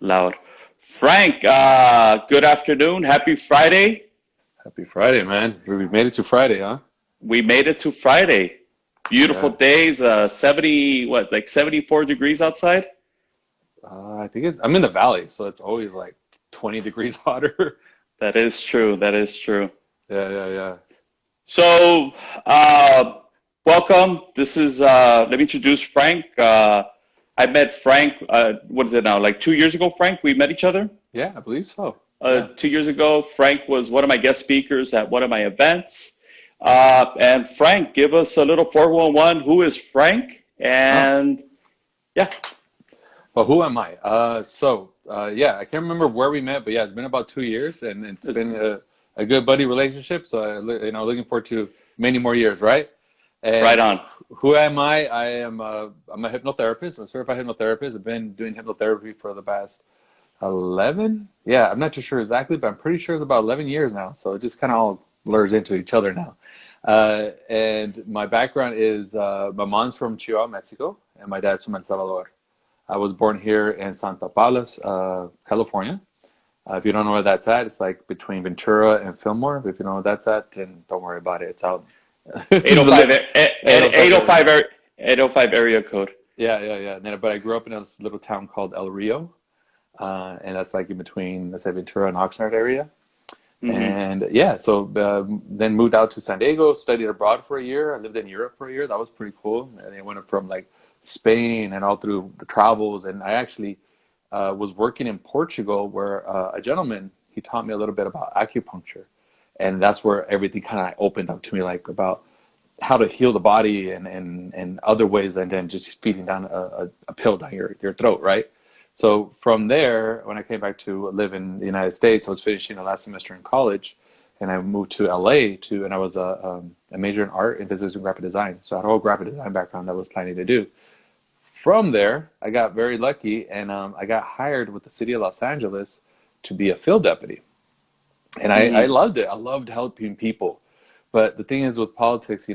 Loud. Frank, good afternoon. Happy Friday. Happy Friday, man. We made it to Friday, huh? We made it to Friday. Beautiful Yeah. days, 70, what, like 74 degrees outside? I think I'm in the valley, so it's always like 20 degrees hotter. That is true. That is true. Yeah, yeah, yeah. So, uh, welcome. Let me introduce Frank. I met Frank, what is it now, like 2 years ago, Frank? We met each other. Yeah, I believe so. Yeah. 2 years ago, Frank was one of my guest speakers at one of my events. And Frank, give us a little 411. Who is Frank? Oh, And yeah, but who am I? Yeah, I can't remember where we met, but yeah, it's been about 2 years, and it's been a good buddy relationship. So looking forward to many more years, right? right And on. who am I? I'm a hypnotherapist. I'm a certified hypnotherapist. I've been doing hypnotherapy for the past 11? Yeah, I'm not too sure exactly, but I'm pretty sure it's about 11 years now. So it just kind of all blurs into each other now. And my background is my mom's from Chihuahua, Mexico, and my dad's from El Salvador. I was born here in Santa Paula, California. If you don't know where that's at, it's like between Ventura and Fillmore. If you know where that's at, then don't worry about it. It's out. It's the 805, 805 805, 805 area code. Yeah, yeah, yeah. But I grew up in a little town called El Rio, and that's like in between, let's say, Ventura and Oxnard area. Hmm. And yeah, so then moved out to San Diego, studied abroad for a year. I lived in Europe for a year. That was pretty cool. And I went from like Spain and all through the travels. And I actually was working in Portugal where a gentleman, he taught me a little bit about acupuncture. And that's where everything kind of opened up to me, like about how to heal the body and other ways than just feeding down a pill down your throat, right? So from there, when I came back to live in the United States, I was finishing the last semester in college, and I moved to LA and I was a major in art and business and graphic design. So I had a whole graphic design background that I was planning to do. From there, I got very lucky, and I got hired with the city of Los Angeles to be a field deputy. And I Hmm. loved it. I loved helping people. But the thing is with politics,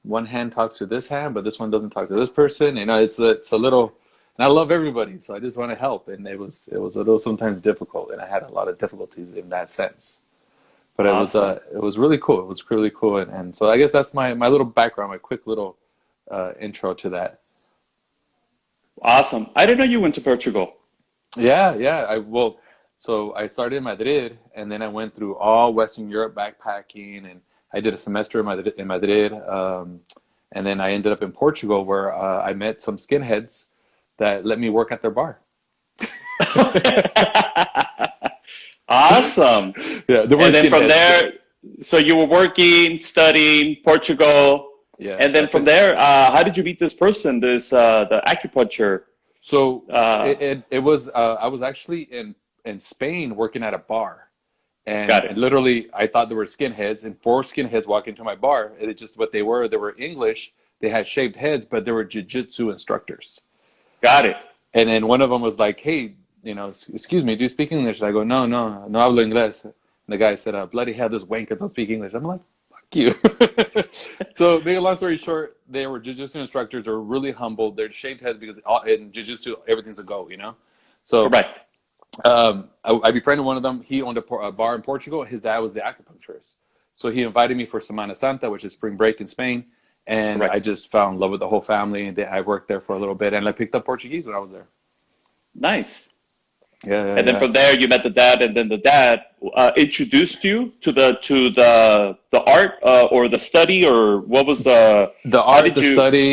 one hand talks to this hand, but this one doesn't talk to this person. It's a little, and I love everybody, so I just want to help. And it was a little sometimes difficult, and I had a lot of difficulties in that sense. But Awesome. it was really cool. It was really cool, and so I guess that's my little background, my quick little intro to that. Awesome. I didn't know you went to Portugal. Yeah, yeah. So I started in Madrid, and then I went through all Western Europe backpacking, and I did a semester in Madrid, and then I ended up in Portugal, where I met some skinheads that let me work at their bar. Awesome. Yeah, they And weren't then from skinheads. there, so you were working, studying Portugal, and Yes, then from there, how did you meet this person? The acupuncture. so Uh, it was I was actually in Spain working at a bar. got And it. literally, I thought there were skinheads, and four skinheads walked into my bar. And it's just what they were. They were English. They had shaved heads, but they were jiu-jitsu instructors. Got it. And then one of them was like, "Hey, excuse me, do you speak English?" I go, "No, no, no hablo inglés." And the guy said, "Bloody hell, this wanker don't speak English." I'm like, "Fuck you." So, make a long story short, they were jiu-jitsu instructors. They were really humble. They're shaved heads because in jiu-jitsu, everything's a go. So Correct. I befriended one of them. He owned a bar in Portugal. His dad was the acupuncturist. So he invited me for Semana Santa, which is spring break in Spain. And I Correct. just fell in love with the whole family. And I worked there for a little bit. And I picked up Portuguese when I was there. Nice. Yeah, yeah, And then yeah. from there, you met the dad, and then the dad introduced you to the art or the study, or what was the? The How art, did the you? study.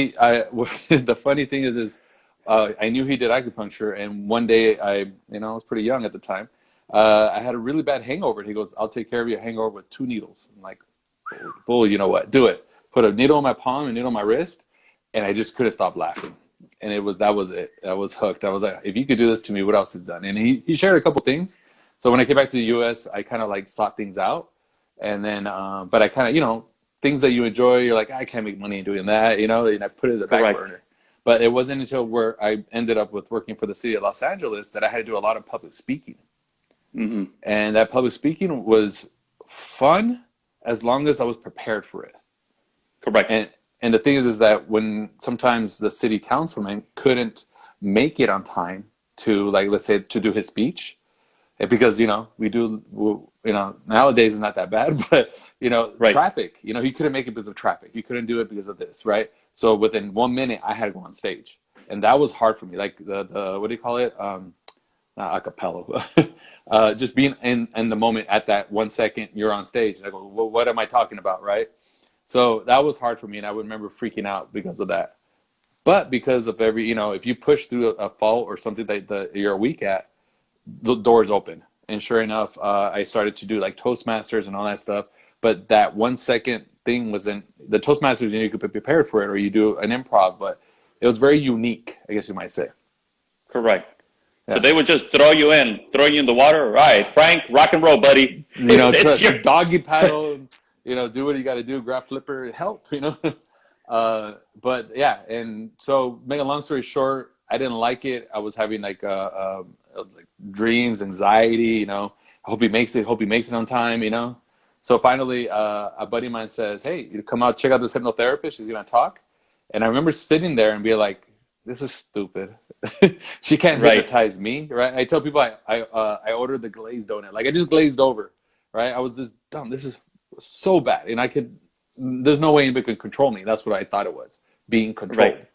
The funny thing is I knew he did acupuncture. And one day I was pretty young at the time. I had a really bad hangover. And he goes, "I'll take care of your hangover with two needles." I'm like, "Bull, you know what? Do it." Put a needle in my palm, a needle on my wrist, and I just couldn't stop laughing. And that was it. I was hooked. I was like, if you could do this to me, what else is done? And he shared a couple things. So when I came back to the U.S., I kind of like sought things out, and then but I kind of things that you enjoy, you're like, I can't make money doing that, and I put it in the back Correct. burner. But it wasn't until where I ended up with working for the city of Los Angeles that I had to do a lot of public speaking, Hmm. and that public speaking was fun as long as I was prepared for it. Correct. And the thing is that when sometimes the city councilman couldn't make it on time, to, like, let's say, to do his speech. Because, nowadays it's not that bad, but, Right. traffic, he couldn't make it because of traffic. He couldn't do it because of this, right? So within 1 minute, I had to go on stage. And that was hard for me. Like the what do you call it? Not acapella, just being in the moment at that 1 second you're on stage. Like, well, what am I talking about, right? So that was hard for me, and I would remember freaking out because of that. But because of if you push through a fault or something that you're weak at, the doors open. And sure enough, I started to do like Toastmasters and all that stuff. But that 1 second thing wasn't the Toastmasters. You could be prepared for it, or you do an improv, but it was very unique, I guess you might say. Correct. So Yeah. they would just throw you in the water. All right, Frank, rock and roll, buddy. It's your Doggy paddle, do what you got to do, grab flipper, help, but yeah. And so, make a long story short, I didn't like it. I was having like like dreams, anxiety, I hope he makes it, on time. So finally, a buddy of mine says, hey, you come out, check out this hypnotherapist. She's going to talk. And I remember sitting there and be like, this is stupid. She can't Right. hypnotize me, right? I tell people I ordered the glazed donut. Like, I just glazed over, right? I was just dumb. This is so bad. And there's no way anybody could control me. That's what I thought it was, being controlled. Right.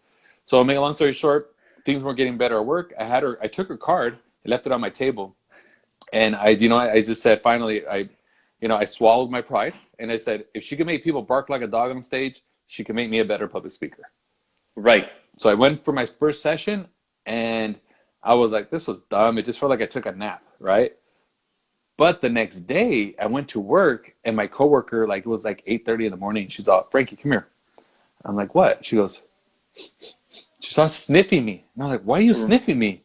So, make a long story short, things weren't getting better at work. I took her card, I left it on my table. And I just said, finally, I swallowed my pride. And I said, if she can make people bark like a dog on stage, she can make me a better public speaker. Right. So I went for my first session, and I was like, this was dumb. It just felt like I took a nap, right? But the next day, I went to work, and my coworker, like, it was like 8:30 in the morning. She's all, Frankie, come here. I'm like, what? She starts sniffing me. And I'm like, why are you sniffing me?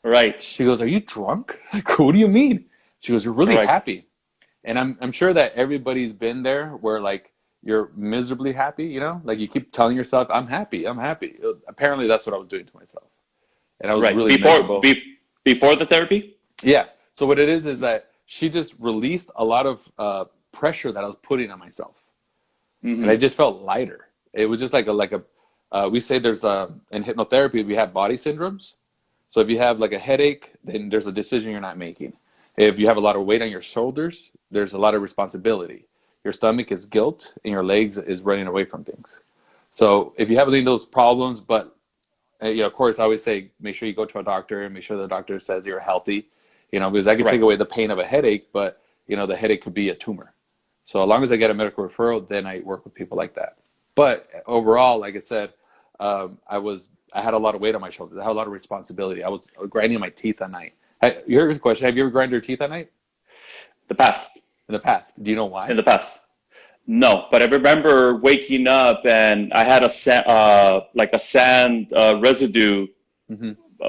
Right. She goes, are you drunk? Like, what do you mean? She goes, you're really Right. happy. And I'm sure that everybody's been there where, like, you're miserably happy, like you keep telling yourself, I'm happy, I'm happy. Apparently that's what I was doing to myself. And I was Right. really miserable. Before the therapy? Yeah. So what it is that she just released a lot of pressure that I was putting on myself. Mm-hmm. And I just felt lighter. It was just like we say there's in hypnotherapy, we have body syndromes. So if you have like a headache, then there's a decision you're not making. If you have a lot of weight on your shoulders, there's a lot of responsibility. Your stomach is guilt, and your legs is running away from things. So if you have any of those problems, but of course, I always say make sure you go to a doctor and make sure the doctor says you're healthy. Because that can take away the pain of a headache, but the headache could be a tumor. So as long as I get a medical referral, then I work with people like that. But overall, like I said, I had a lot of weight on my shoulders. I had a lot of responsibility. I was grinding my teeth at night. Here's a question: have you ever grinded your teeth at night? The past. In the past. Do you know why? In the past. No, but I remember waking up and I had a sand residue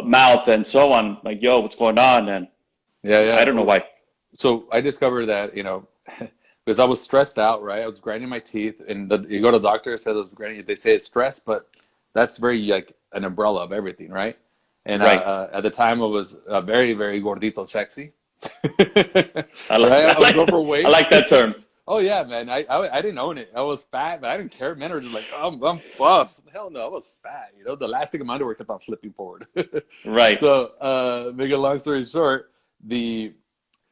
mouth and so on. Like, yo, what's going on? And yeah. I don't know why. So I discovered that because I was stressed out, right? I was grinding my teeth, and you go to the doctor, says they say it's stress, but that's very like an umbrella of everything, right? And Right. At the time, I was very, very gordito sexy. I was overweight. I like that term. Oh yeah, man. I didn't own it. I was fat, but I didn't care. Men were just like, oh, I'm buff. Hell no, I was fat. The elastic in my underwear kept on flipping forward. Right. So, make a long story short, the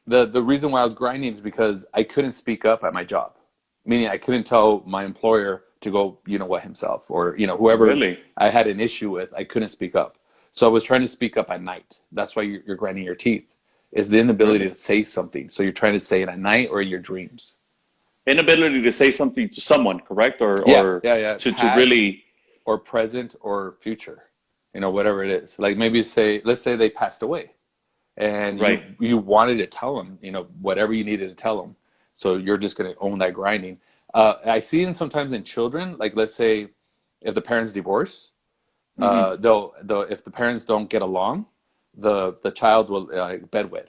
reason why I was grinding is because I couldn't speak up at my job. Meaning I couldn't tell my employer to go, what himself, or whoever Really? I had an issue with, I couldn't speak up. So I was trying to speak up at night. That's why you're grinding your teeth. Is the inability to say something. So you're trying to say it at night or in your dreams. Inability to say something to someone, correct? Or Yeah. To really, or present or future, whatever it is. Like maybe let's say they passed away, and Right. you wanted to tell them, whatever you needed to tell them. So you're just going to own that grinding. I see it sometimes in children. Like let's say if the parents divorce, they'll if the parents don't get along, the child will bedwet,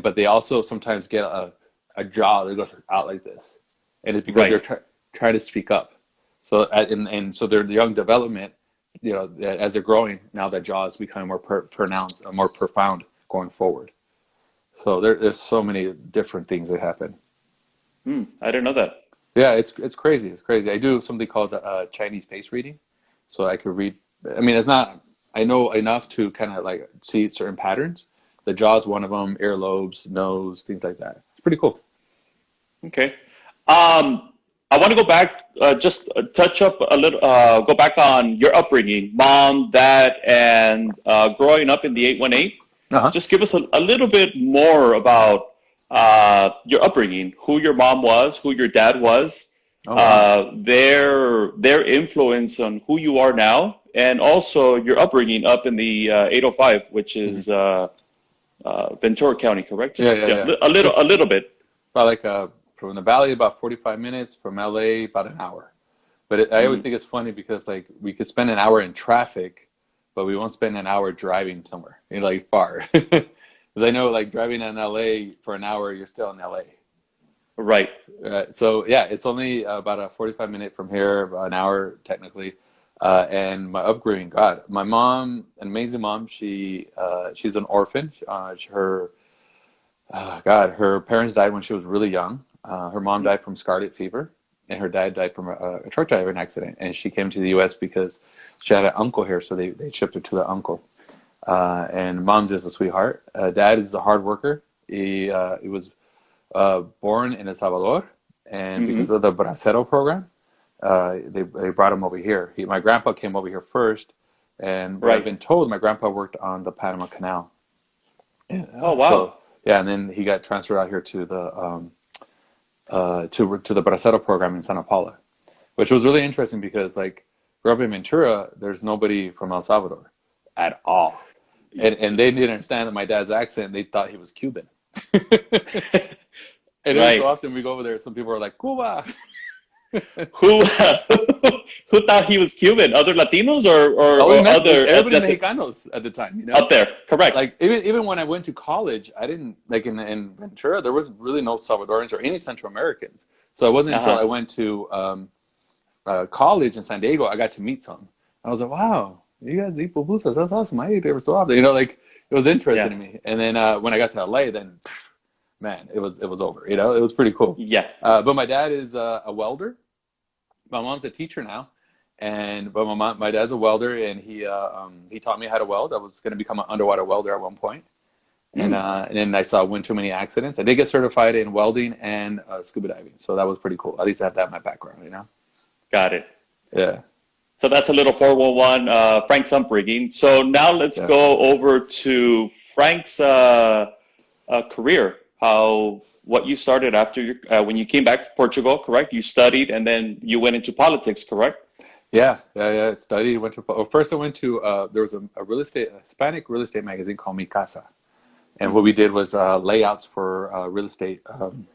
but they also sometimes get a jaw that goes out like this, and it's because Right. they're trying to speak up. So and so their young development, as they're growing, now that jaw is becoming more pronounced, more profound going forward. So there's so many different things that happen. I didn't know that. Yeah, it's crazy. It's crazy. I do something called Chinese face reading, so I could read. I mean, it's not I know enough to kind of like see certain patterns. The jaw is one of them, earlobes, nose, things like that. It's pretty cool. Okay. I want to go back, just touch up a little, go back on your upbringing, mom, dad, and growing up in the 818. Uh-huh. Just give us a little bit more about your upbringing, who your mom was, who your dad was, Oh, wow. their influence on who you are now, and also your upbringing up in the 805, which Mhm. is Ventura County, correct? Yeah, Just yeah, yeah, yeah. a Just little bit. about like from the valley, about 45 minutes. From LA, about an hour. But I always Mm, think it's funny because like we could spend an hour in traffic, but we won't spend an hour driving somewhere, like far. Because I know like driving in LA for an hour, you're still in LA. right. So yeah, it's only about a 45-minute from here, about an hour technically. And my upbringing, God, my mom, an amazing mom. She's an orphan. Her parents died when she was really young. Her mom died from scarlet fever, and her dad died from a truck driving accident. And she came to the U.S. because she had an uncle here, so they shipped her to the uncle. And mom's just a sweetheart. Dad is a hard worker. He was born in El Salvador, and Hmm. because of the Bracero program, they brought him over here. My grandpa came over here first, and what I've Right. been told, my grandpa worked on the Panama Canal. And, Oh, so wow. yeah, and then he got transferred out here to the Bracero program in Santa Paula, which was really interesting because like grew up in Ventura, there's nobody from El Salvador at all, and they didn't understand that my dad's accent. They thought he was Cuban. And every so Right. often we go over there, some people are like, Cuba. Who who thought he was Cuban? Other Latinos Always or meant other everybody ethnic Mexicanos at the time, up there? Correct. Like even when I went to college, I didn't like in Ventura, there was really no Salvadorans or any Central Americans. So it wasn't until I Uh-huh. went to college in San Diego, I got to meet some. I was like, wow, you guys eat pupusas. That's awesome. I eat every so often. Like it was interesting Yeah. to me. And then when I got to LA, then man, it was over. It was pretty cool. Yeah. But my dad is a welder. My mom's a teacher now, but my dad's a welder, and he taught me how to weld. I was going to become an underwater welder at one point, and Mm, uh, and then I saw win too many accidents. I did get certified in welding and scuba diving, so that was pretty cool. At least I have that in my background. got it. Yeah, So that's a little 411 Frank's upbringing. So now let's yeah, go over to Frank's career. How what you started after your when you came back from Portugal, correct? You studied and then you went into politics, correct? yeah. Studied. Went to first. I went to there was a Hispanic real estate magazine called Mi Casa, and what we did was layouts for real estate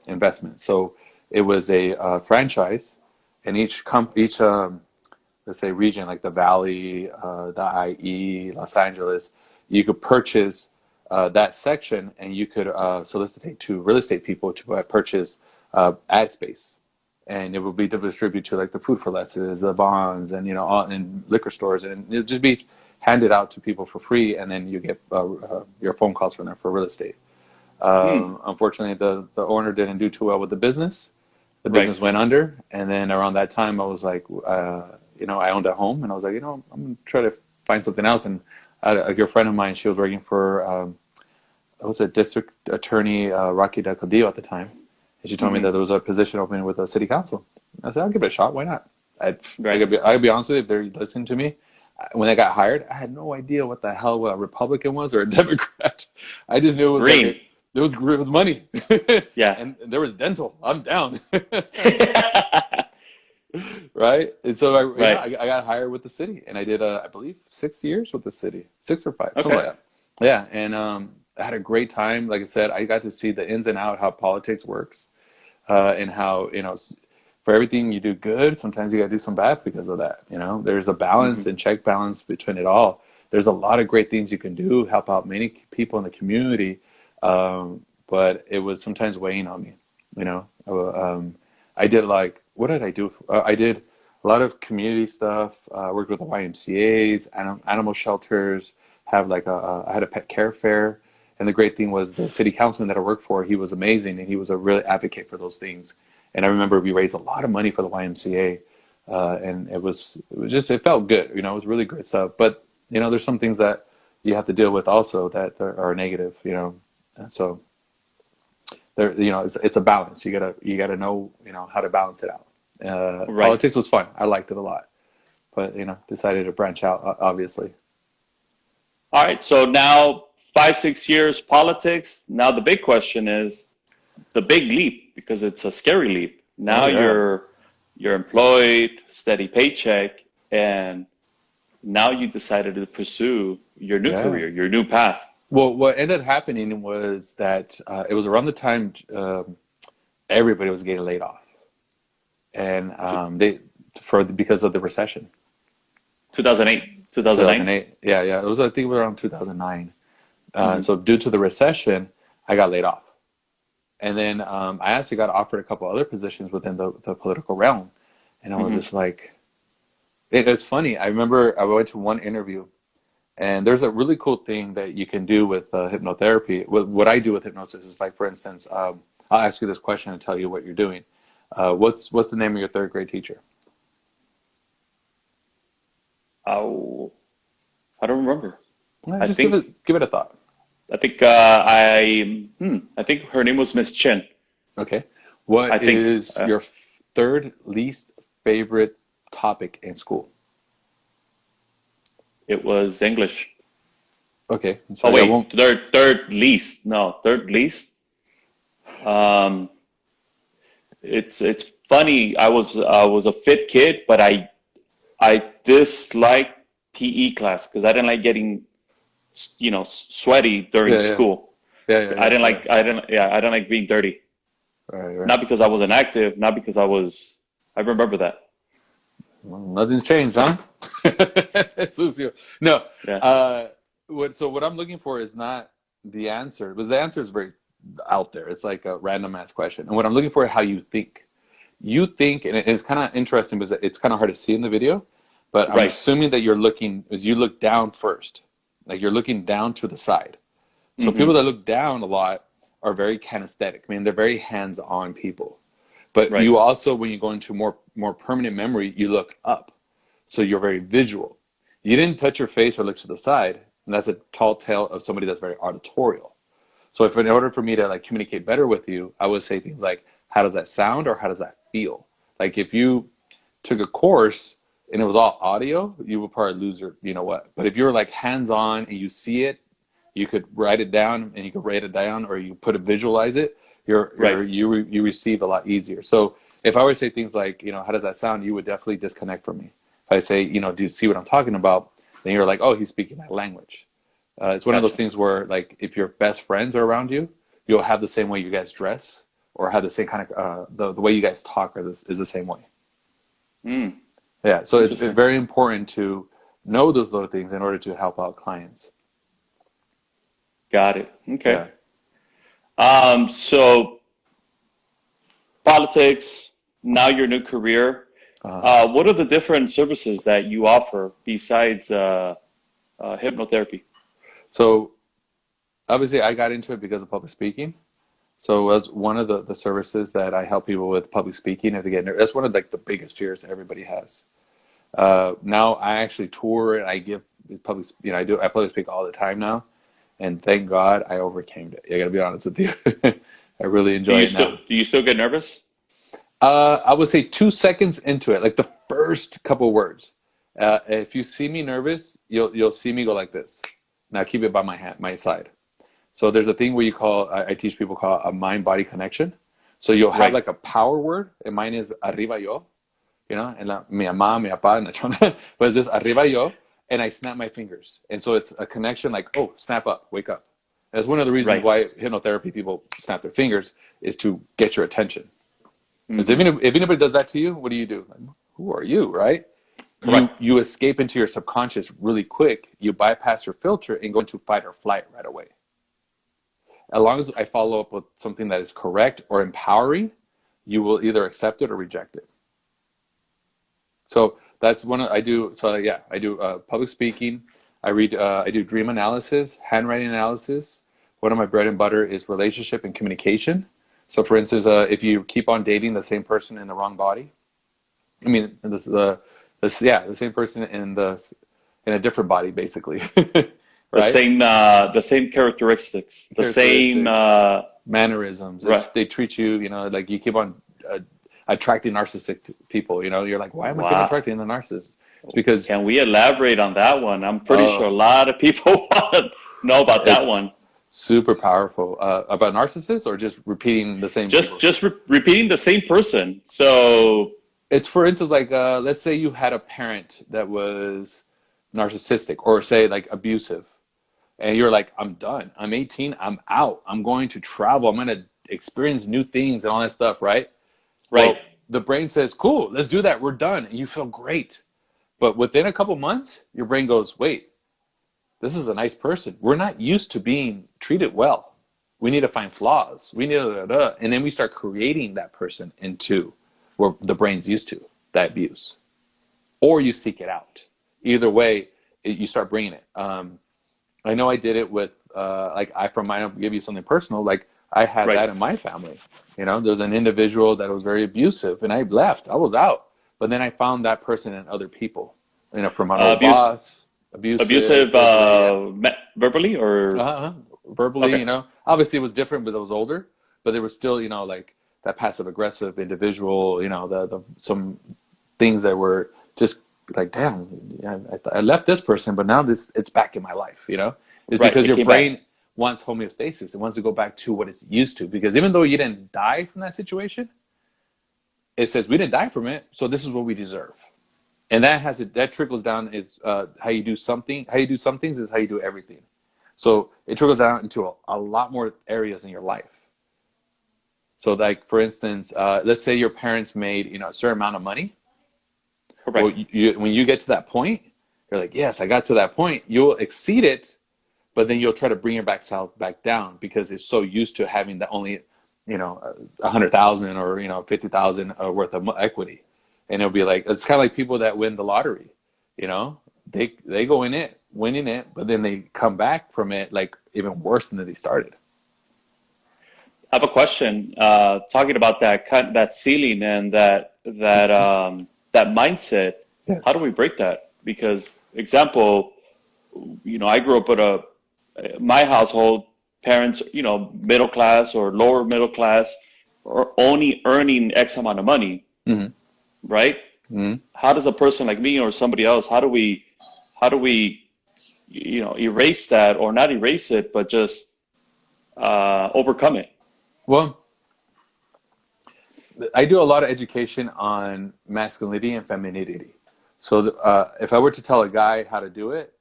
investment. So it was a franchise, and each let's say region like the Valley, the IE, Los Angeles, you could purchase that section, and you could solicitate to real estate people to purchase ad space, and it would be distributed to like the Food for Lesses, the bonds, and all in liquor stores, and it would just be handed out to people for free, and then you get your phone calls from them for real estate. Hmm. Unfortunately, the owner didn't do too well with the business. The Right. business went under, and then around that time, I was like, I owned a home, and I was like, I'm gonna try to find something else. And a good friend of mine, she was working for, I was a district attorney, Rocky Del Cadillo at the time, and she told me Hmm. that there was a position open with the city council. I said, I'll give it a shot. Why not? I, I Right. gotta be honest with you, if they're listening to me, when I got hired, I had no idea what the hell a Republican was or a Democrat. I just knew it was like Green. it was money, Yeah. and there was dental. I'm down, right? And so Right. I got hired with the city, and I did I believe 6 years with the city, 6 or 5, something Okay. like that. Yeah, and I had a great time. Like I said, I got to see the ins and out how politics works, and how for everything you do good, sometimes you got to do some bad because of that. There's a balance Hmm. and check balance between it all. There's a lot of great things you can do, help out many people in the community, but it was sometimes weighing on me. You know, I did like what did I do? I did a lot of community stuff. Worked with the YMCA's, animal shelters. I had a pet care fair, and the great thing was the city councilman that I worked for. He was amazing, and he was a really advocate for those things. And I remember we raised a lot of money for the YMCA, and it felt good. It was really great stuff. But there's some things that you have to deal with also that are negative, and so there, it's a balance. You gotta know, how to balance it out. Right. Politics was fun. I liked it a lot, but decided to branch out, obviously. All right. So now 5, 6 years politics. Now the big question is the big leap, because it's a scary leap. Oh Now yeah, you're employed, steady paycheck, and now you decided to pursue your new yeah. career, your new path. Well, what ended up happening was that it was around the time everybody was getting laid off, and Two- because of the recession. 2008, 2009. 2008. Yeah, yeah. It was, I think, it was around 2009. Mm-hmm. So due to the recession, I got laid off. And then I actually got offered a couple other positions within the political realm. And I was Mm-hmm. just like, it's funny. I remember I went to one interview, and there's a really cool thing that you can do with hypnotherapy. What I do with hypnosis is, like, for instance, I'll ask you this question and tell you what you're doing. What's the name of your third grade teacher? Oh, I don't remember. I Just think give it a thought. I think her name was Miss Chin. Okay. I What think is your third least favorite topic in school? it was English. Okay. Oh So I wait, won't. third least. No, third least. Um, it's funny. I was a fit kid, but I disliked PE class because I didn't like getting sweaty during Yeah, yeah, school. yeah, yeah, yeah, yeah. I didn't like being dirty. All right, right. Not because I wasn't active, not because I remember that. Well, nothing's changed, huh? Sucio. No. Yeah. So what I'm looking for is not the answer, because the answer is very out there. It's like a random ass question. And what I'm looking for is how you think. You think, and it's kind of interesting because it's kind of hard to see in the video, but I'm Right. assuming that you look down first. Like you're looking down to the side. So Mm-hmm. people that look down a lot are very kinesthetic. I mean, they're very hands-on people. But Right. you also, when you go into more permanent memory, you look up. So you're very visual. You didn't touch your face or look to the side, and that's a tall tale of somebody that's very auditorial. So if in order for me to like communicate better with you, I would say things like, how does that sound or how does that feel? Like if you took a course and it was all audio, you would probably lose your, you know what. But if you're like hands-on and you see it, you could write it down and you could write it down, or you put it, visualize it, Right. you receive a lot easier. So if I were to say things like, how does that sound? You would definitely disconnect from me. If I say, do you see what I'm talking about? Then you're like, oh, he's speaking my language. It's one of those Gotcha. things where, like, if your best friends are around you, you'll have the same way you guys dress, or have the same kind of the way you guys talk is the same way. Mm. Yeah. So it's Interesting. very important to know those little things in order to help out clients. Got it. Yeah. Okay. So politics, now your new career. Uh, What are the different services that you offer besides hypnotherapy? so obviously, I got into it because of public speaking. So that's one of the services that I help people with, public speaking. If they get nervous, that's one of like the biggest fears everybody has. Now I actually tour and I give public, I public speak all the time now, and thank God I overcame it. I gotta be honest with you. I really enjoy it now. Do you still get nervous? I would say 2 seconds into it, like the first couple words. If you see me nervous, you'll see me go like this. Now keep it by my side. So there's a thing where I teach people call a mind-body connection. So you'll have Right. like a power word, and mine is arriba yo, and mi mamá, mi papá, and the but it's this arriba yo, and I snap my fingers. And so it's a connection like, oh, snap up, wake up. That's one of the reasons Right. why hypnotherapy people snap their fingers, is to get your attention. Because Hmm. if anybody does that to you, what do? Like, who are you, right? You Correct. you escape into your subconscious really quick. You bypass your filter and go into fight or flight right away. As long as I follow up with something that is correct or empowering, you will either accept it or reject it. So that's I do. So yeah, I do public speaking. I do dream analysis, handwriting analysis. One of my bread and butter is relationship and communication. So for instance, if you keep on dating the same person in the wrong body, I mean, the same person in a different body, basically. The Right? same characteristics, the same Characteristics, mannerisms. right. They treat you, like you keep on attracting narcissistic people. You're like, why am I keep Wow. attracting the narcissists? It's because Can we elaborate on that one? I'm pretty sure uh, a lot of people want to know about that it's one. super powerful. About narcissists or just repeating the same Just people? just repeating the same person. So It's, for instance, like let's say you had a parent that was narcissistic or say like abusive, and you're like, I'm done. I'm 18. I'm out. I'm going to travel. I'm going to experience new things and all that stuff, right? right, Well, the brain says, cool, let's do that. We're done. And you feel great. But within a couple months, your brain goes, wait, this is a nice person. We're not used to being treated well. We need to find flaws. We need to, and then we start creating that person into where the brain's used to that abuse, or you seek it out. Either way, you start bringing it. I know I did it with, like, I'll give you something personal. Like, I had right. that in my family. There's an individual that was very abusive, and I left. I was out. But then I found that person in other people. From my old Abuse, boss, abusive, abusive, verbally, yeah. verbally or Uh-huh. Verbally, okay, obviously it was different because I was older, but there was still, like that passive aggressive individual, the some things that were just like, damn, yeah, I left this person, but now it's back in my life. It's right. because It your came back. brain wants homeostasis. It wants to go back to what it's used to. Because even though you didn't die from that situation, it says we didn't die from it, so this is what we deserve. And that trickles down. Is how you do something. How you do some things is how you do everything. So it trickles down into a lot more areas in your life. So, like, for instance, let's say your parents made a certain amount of money. Well, Correct. when you get to that point, you're like, yes, I got to that point. You'll exceed it, but then you'll try to bring your back down because it's so used to having the only, 100,000 or 50,000 worth of equity, and it'll be like it's kind of like people that win the lottery, they go in it, winning it, but then they come back from it like even worse than they started. I have a question. Talking about that ceiling and that mindset. How do Yes. we break that? Because example, I grew up with my household, parents, middle class or lower middle class, or only earning X amount of money, Hmm. right? Hmm. How does a person like me or somebody else, how do we erase that, or not erase it, but just overcome it? Well, I do a lot of education on masculinity and femininity. So if I were to tell a guy how to do it,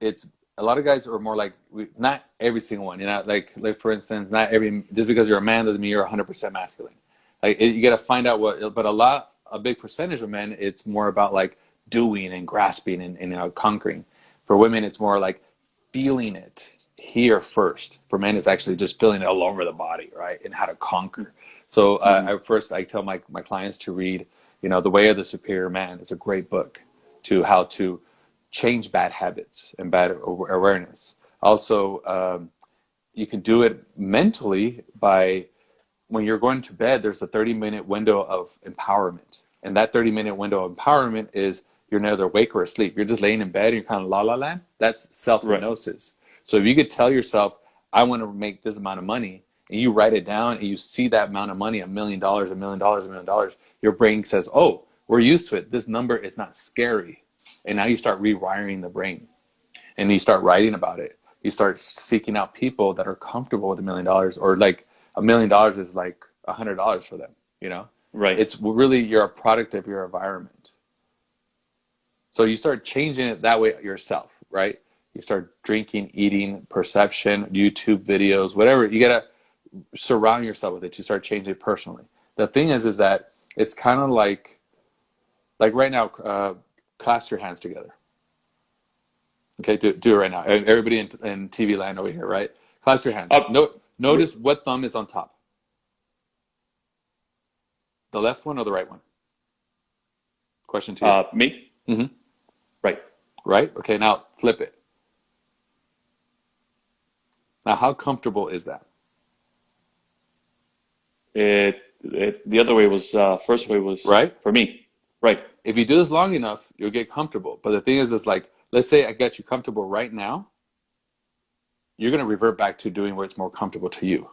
it's a lot of guys are more like not every single one. Like for instance, not every just because you're a man doesn't mean you're 100% masculine. Like you got to find out what. But a big percentage of men, it's more about like doing and grasping and conquering. For women, it's more like feeling it here first. For men, it's actually just feeling it all over the body, right? And how to conquer. So Mhm. I tell my clients to read, The Way of the Superior Man. It's a great book to how to change bad habits and bad awareness. Also, you can do it mentally by when you're going to bed, there's a 30-minute window of empowerment. And that 30-minute window of empowerment is you're neither awake or asleep. You're just laying in bed and you're kind of la la land. That's self Right. hypnosis. So if you could tell yourself, I want to make this amount of money, and you write it down and you see that amount of money, $1 million, $1 million, $1 million, your brain says, oh, we're used to it. This number is not scary. And now you start rewiring the brain and you start writing about it. You start seeking out people that are comfortable with $1 million, or like $1 million is like $100 for them. Right. It's really, you're a product of your environment. So you start changing it that way yourself, right? You start drinking, eating, perception, YouTube videos, whatever. You gotta surround yourself with it. You start changing it personally. The thing is that it's kind of like right now, clasp your hands together. Okay, do it right now. Everybody in TV land over here, right? Clasp your hands. Up. Notice what thumb is on top. The left one or the right one? Question to you. Me. Hmm. Right. Right? Okay, now flip it. Now, how comfortable is that? The other way was first way was Right? for me. Right. If you do this long enough, you'll get comfortable. But the thing is like let's say I get you comfortable right now, you're going to revert back to doing where it's more comfortable to you.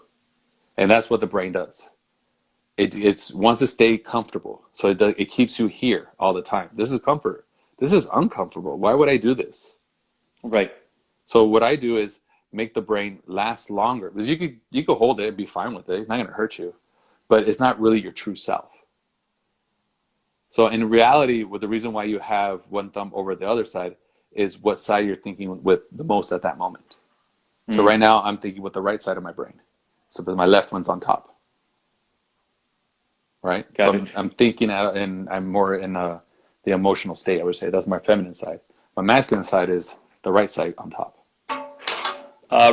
And that's what the brain does. It's wants to stay comfortable. So it keeps you here all the time. This is comfort. This is uncomfortable. Why would I do this? Right. So what I do is make the brain last longer. Because you could hold it and be fine with it. It's not going to hurt you. But it's not really your true self. So in reality, the reason why you have one thumb over the other side is what side you're thinking with the most at that moment. So right now I'm thinking with the right side of my brain. So my left one's on top. Right? Got it. I'm thinking and I'm more in the emotional state, I would say. That's my feminine side. My masculine side is the right side on top.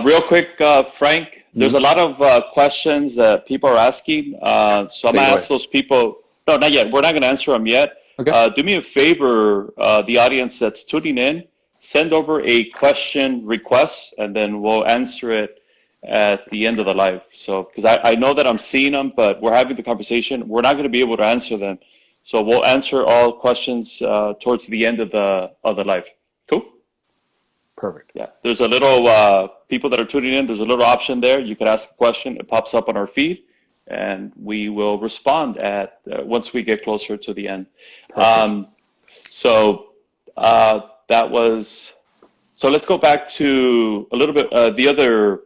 Real quick, Frank, there's a lot of questions that people are asking. So I'm going to ask those people. No, not yet. We're not going to answer them yet. Okay. Do me a favor, the audience that's tuning in, send over a question request, and then we'll answer it at the end of the live. So, because I know that I'm seeing them, but we're having the conversation. We're not going to be able to answer them. So we'll answer all questions towards the end of the live. Cool? Perfect. Yeah. There's a little, people that are tuning in, there's a little option there. You can ask a question. It pops up on our feed, and we will respond at once we get closer to the end. So that was, so let's go back to a little bit, the other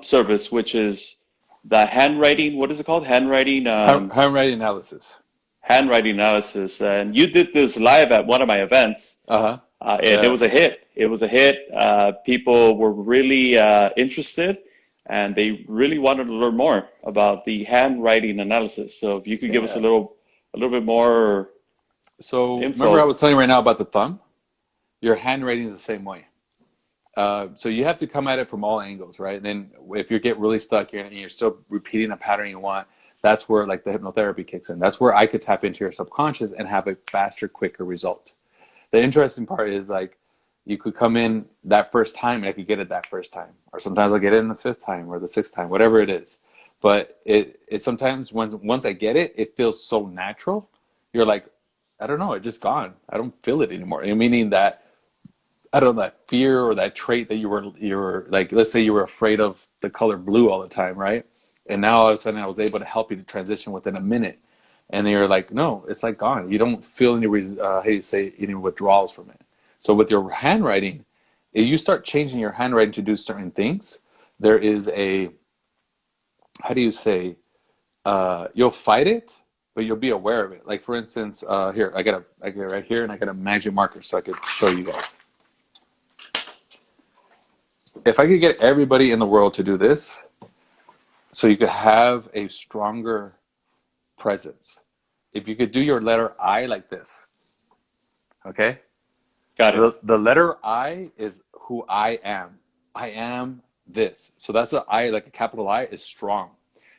service, which is the handwriting. What is it called? Handwriting. Handwriting analysis. Handwriting analysis. And you did this live at one of my events. Uh-huh. And it was a hit. It was a hit. People were really interested, and they really wanted to learn more about the handwriting analysis. So if you could give us a little bit more. So info. remember I was telling you right now about the thumb? Your handwriting is the same way. So you have to come at it from all angles, right? And then if you get really stuck and you're still repeating a pattern you want, that's where like the hypnotherapy kicks in. That's where I could tap into your subconscious and have a faster, quicker result. The interesting part is like you could come in that first time and I could get it that first time. Or sometimes I'll get it in the fifth time or the sixth time, whatever it is. But it sometimes once I get it, it feels so natural. You're like, I don't know, it's just gone. I don't feel it anymore. Meaning that I don't know, that fear or that trait that you were like, let's say you were afraid of the color blue all the time, right? And now all of a sudden I was able to help you to transition within a minute. And then you're like, no, it's like gone. You don't feel any withdrawals from it. So with your handwriting, if you start changing your handwriting to do certain things, there is you'll fight it, but you'll be aware of it. Like for instance, here, I got it right here and I got a magic marker so I could show you guys. If I could get everybody in the world to do this, so you could have a stronger presence. If you could do your letter I like this, okay? Got it. The letter I is who I am. I am this. So that's an I, like a capital I, is strong.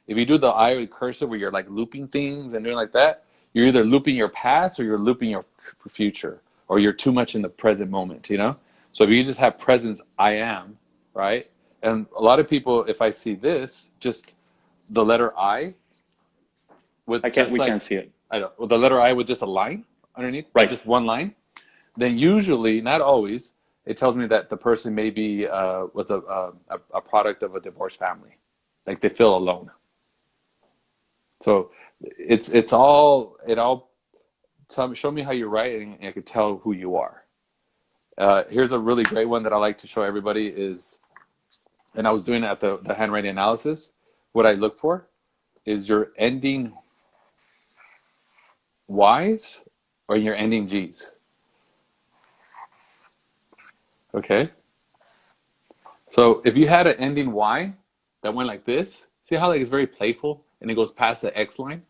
If you do the I with cursive where you're like looping things and doing like that, you're either looping your past or you're looping your future, or you're too much in the present moment, you know? So if you just have presence, I am, right? And a lot of people, if I see this, just the letter I with we can't see it. I know, with the letter I with just a line underneath, Right. just one line, then usually, not always, it tells me that the person may be was a product of a divorced family, like they feel alone. So it all show me how you write, and I can tell who you are. Here's a really great one that I like to show everybody is, and I was doing it at the handwriting analysis. What I look for is your ending Y's or your ending G's. Okay. So if you had an ending Y that went like this, see how like it's very playful and it goes past the X line?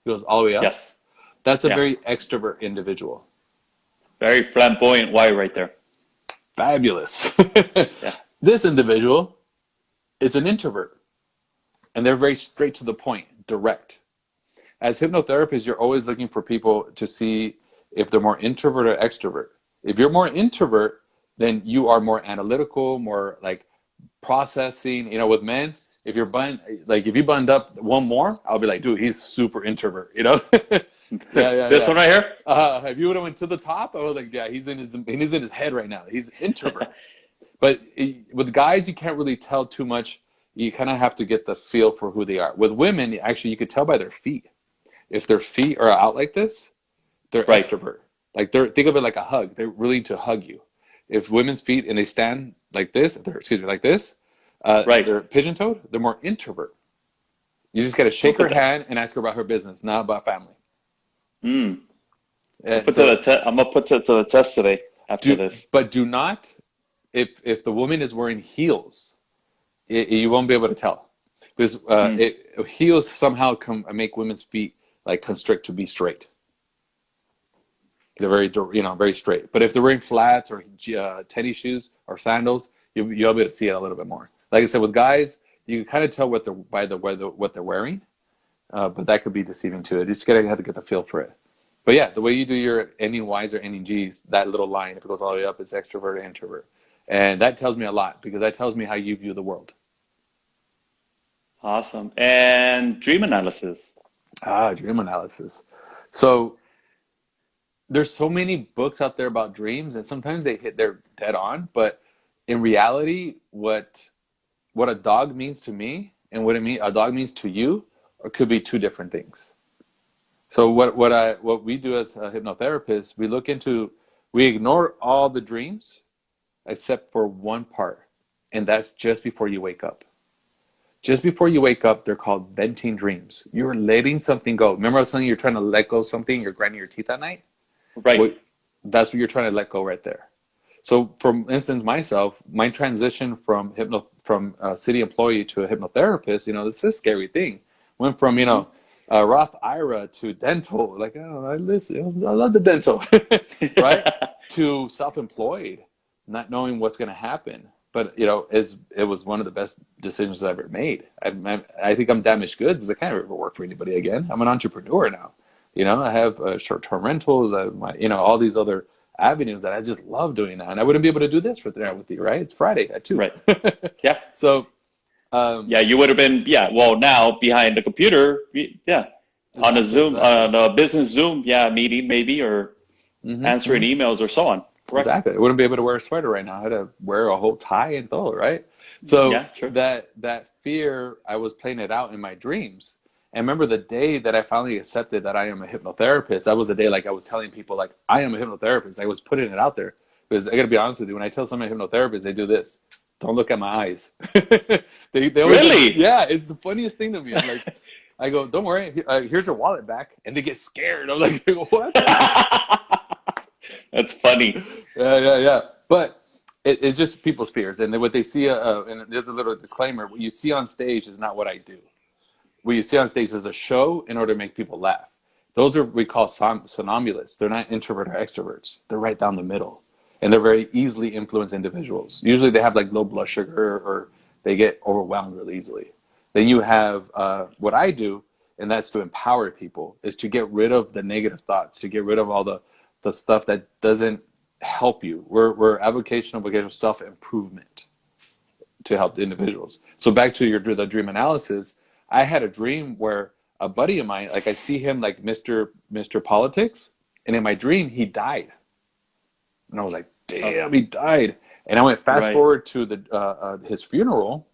It goes all the way up? Yes. That's a very extrovert individual. Very flamboyant Y right there. Fabulous. Yeah. This individual is an introvert. And they're very straight to the point, direct. As hypnotherapists, you're always looking for people to see if they're more introvert or extrovert. If you're more introvert, then you are more analytical, more like processing. You know, with men, if you buttoned up one more, I'll be like, dude, he's super introvert, you know? Yeah, yeah, This yeah. one right here? If you would have went to the top, I was like, yeah, he's in his head right now. He's introvert. But with guys, you can't really tell too much. You kind of have to get the feel for who they are. With women, actually, you could tell by their feet. If their feet are out like this, they're Right. extrovert. Like think of it like a hug. They're willing to hug you. If women's feet and they stand like this, excuse me, like this, Right. they're pigeon-toed. They're more introvert. You just got to I'll shake put her that. hand and ask her about her business, not about family. Mm. And so I'm gonna put that to the test today after this. do not, if the woman is wearing heels, you won't be able to tell because Mm. heels somehow make women's feet like constrict to be straight. They're very straight. But if they're wearing flats or tennis shoes or sandals, you'll be able to see it a little bit more. Like I said, with guys, you can kind of tell what they're wearing, but that could be deceiving too. You just gotta have to get the feel for it. But yeah, the way you do your ending Ys or ending Gs, that little line, if it goes all the way up, it's extrovert or introvert. And that tells me a lot because that tells me how you view the world. Awesome. And dream analysis. Dream analysis. So there's so many books out there about dreams, and sometimes they're dead on. But in reality, what a dog means to me and a dog means to you, or could be two different things. So what we do as a hypnotherapist, we ignore all the dreams except for one part, and that's just before you wake up. Just before you wake up, they're called venting dreams. You're letting something go. Remember I was telling you you're trying to let go of something, you're grinding your teeth at night? Right. Well, that's what you're trying to let go right there. So, for instance, my transition from a city employee to a hypnotherapist, this is a scary thing. Went from Roth IRA to dental, like I love the dental, right? To self-employed, not knowing what's going to happen. But it was one of the best decisions I've ever made. I think I'm damaged goods because I can't ever work for anybody again. I'm an entrepreneur now. I have short-term rentals. I have all these other avenues that I just love doing now, and I wouldn't be able to do this for dinner with you, right? It's Friday at 2. Right. Yeah. So, Yeah, you would have been, yeah, well, now behind the computer, yeah, on a Zoom, exactly, on a business Zoom, yeah, meeting maybe, or hmm answering hmm emails or so on. Correct. exactly. I wouldn't be able to wear a sweater right now. I had to wear a whole tie and all, right? So Yeah, sure. that fear, I was playing it out in my dreams. And remember the day that I finally accepted that I am a hypnotherapist, that was the day like I was telling people like I am a hypnotherapist. I was putting it out there. Because I gotta be honest with you, when I tell somebody I'm a hypnotherapist, they do this. Don't look at my eyes. They always Really? yeah, it's the funniest thing to me. I'm like, I go, don't worry, here's your wallet back, and they get scared. I'm like, what? That's funny. Yeah, yeah, yeah. But it's just people's fears, and then what they see. And there's a little disclaimer: what you see on stage is not what I do. What you see on stage is a show in order to make people laugh. Those are we call somnambulists. They're not introvert or extroverts. They're right down the middle, and they're very easily influenced individuals. Usually, they have like low blood sugar or they get overwhelmed really easily. Then you have what I do, and that's to empower people, is to get rid of the negative thoughts, to get rid of all the stuff that doesn't help you. We're vocational self-improvement to help the individuals. So back to the dream analysis, I had a dream where a buddy of mine, like I see him like Mr. Politics, and in my dream he died, and I was like, damn, he died. And I went fast Right. forward to his funeral,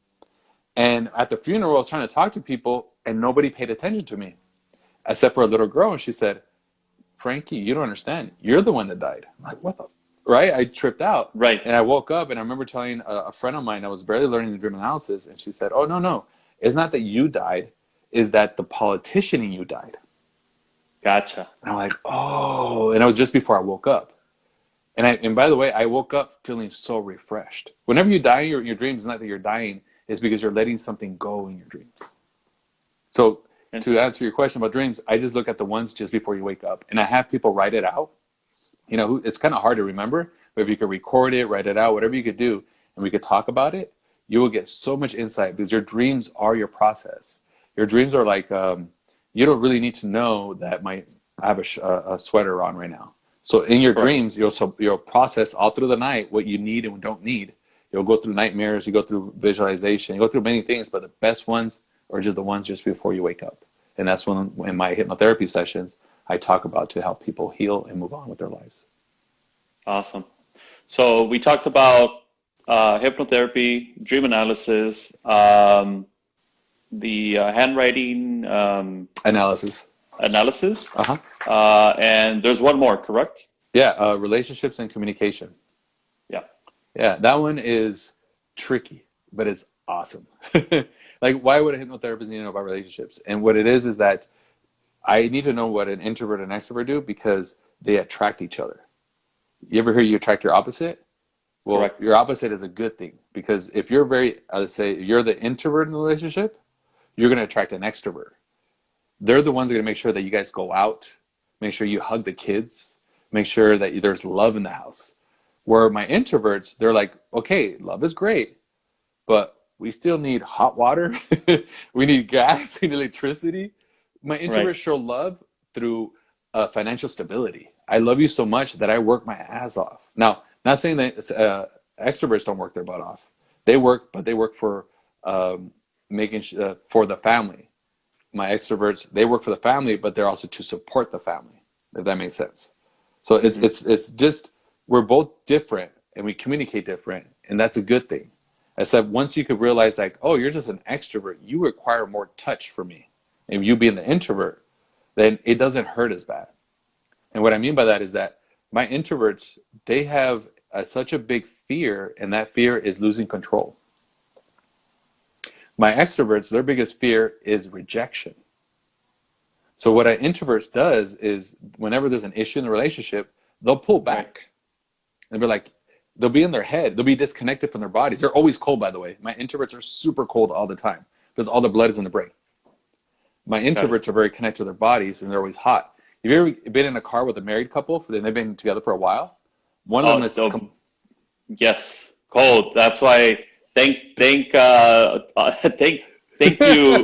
and at the funeral I was trying to talk to people, and nobody paid attention to me except for a little girl, and she said, Frankie, you don't understand. You're the one that died. I'm like, what the? Right? I tripped out. Right. And I woke up and I remember telling a friend of mine, I was barely learning the dream analysis, and she said, oh, no, no. It's not that you died. It's that the politician in you died. Gotcha. And I'm like, oh. And it was just before I woke up. And by the way, I woke up feeling so refreshed. Whenever you die in your dreams, it's not that you're dying. It's because you're letting something go in your dreams. So to answer your question about dreams, I just look at the ones just before you wake up, and I have people write it out. It's kind of hard to remember, but if you could record it, write it out, whatever you could do, and we could talk about it, you will get so much insight because your dreams are your process. Your dreams are like, you don't really need to know that I have a sweater on right now. So in your Correct. dreams, you'll process all through the night what you need and don't need. You'll go through nightmares, you go through visualization, you go through many things, but the best ones are just the ones just before you wake up. And that's when in my hypnotherapy sessions, I talk about to help people heal and move on with their lives. Awesome. So we talked about hypnotherapy, dream analysis, the handwriting Analysis. analysis, Uh-huh. and there's one more, correct? Yeah, relationships and communication. Yeah. Yeah, that one is tricky, but it's awesome. Like, why would a hypnotherapist need to know about relationships? And what it is that I need to know what an introvert and extrovert do because they attract each other. You ever hear you attract your opposite? Well, Correct. your opposite is a good thing because if you're very, let's say, you're the introvert in the relationship, you're going to attract an extrovert. They're the ones that are going to make sure that you guys go out, make sure you hug the kids, make sure that there's love in the house. Where my introverts, they're like, okay, love is great, but we still need hot water. We need gas, we need electricity. My Right. introverts show love through financial stability. I love you so much that I work my ass off. Now, not saying that extroverts don't work their butt off. They work, but they work for for the family. My extroverts, they work for the family, but they're also to support the family, if that makes sense. So Mm-hmm. it's just we're both different and we communicate different, and that's a good thing. Except once you could realize like, oh, you're just an extrovert, you require more touch from me. And you being the introvert, then it doesn't hurt as bad. And what I mean by that is that my introverts, they have such a big fear, and that fear is losing control. My extroverts, their biggest fear is rejection. So what an introvert does is whenever there's an issue in the relationship, they'll pull Right. back. They'll be like, they'll be in their head. They'll be disconnected from their bodies. They're always cold, by the way. My introverts are super cold all the time because all the blood is in the brain. My Got it. introverts are very connected to their bodies and they're always hot. Have you ever been in a car with a married couple and they've been together for a while? One of them Oh, is, no, yes, cold. That's why thank you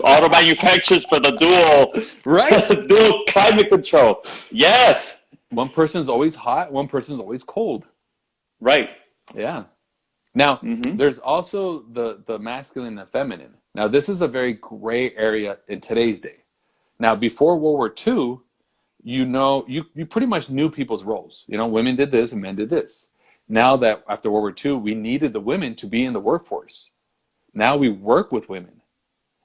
auto manufacturers for the right? dual climate control. Yes, One person's always hot, one person's always cold. right. Yeah. Now, Mm-hmm. there's also the masculine and feminine. Now, this is a very gray area in today's day. Now, before World War II, you pretty much knew people's roles. You know, women did this and men did this. Now that after World War II, we needed the women to be in the workforce. Now we work with women.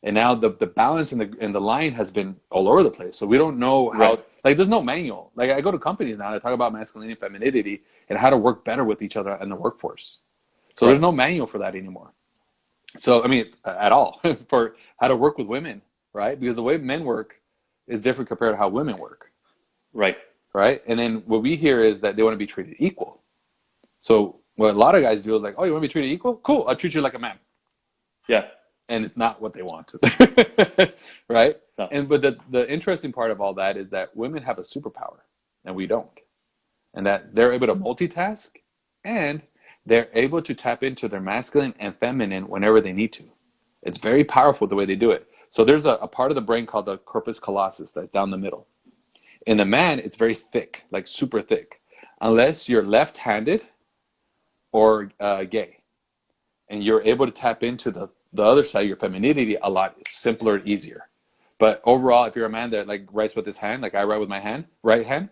And now the balance in the line has been all over the place. So we don't know how, Right. like, there's no manual. Like, I go to companies now and I talk about masculinity and femininity and how to work better with each other in the workforce. So there's Correct. no manual for that anymore. So, I mean, at all for how to work with women, right? Because the way men work is different compared to how women work, Right. right? And then what we hear is that they want to be treated equal. So what a lot of guys do is like, oh, you want to be treated equal? Cool, I'll treat you like a man. Yeah. And it's not what they want, right? No. But the interesting part of all that is that women have a superpower and we don't. And that they're able to multitask and they're able to tap into their masculine and feminine whenever they need to. It's very powerful the way they do it. So there's a part of the brain called the corpus callosum that's down the middle. In the man, it's very thick, like super thick, unless you're left-handed or gay. And you're able to tap into the other side, your femininity, a lot simpler and easier. But overall, if you're a man that like writes with his hand, like I write with my hand, right hand,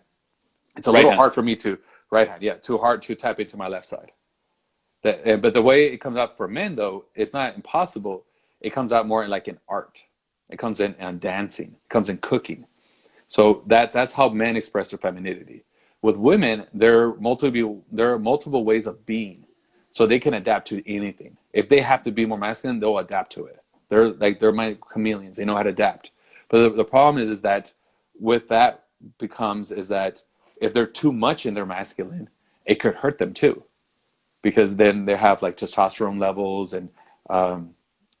it's a Right little hand. hard for me to right hand, yeah, too hard to tap into my left side. But the way it comes out for men, though, it's not impossible. It comes out more like in art. It comes in dancing. It comes in cooking. So that's how men express their femininity. With women, there are multiple ways of being, so they can adapt to anything. If they have to be more masculine, they'll adapt to it. They're my chameleons. They know how to adapt. But the problem is that with that is that if they're too much in their masculine, it could hurt them too, because then they have like testosterone levels and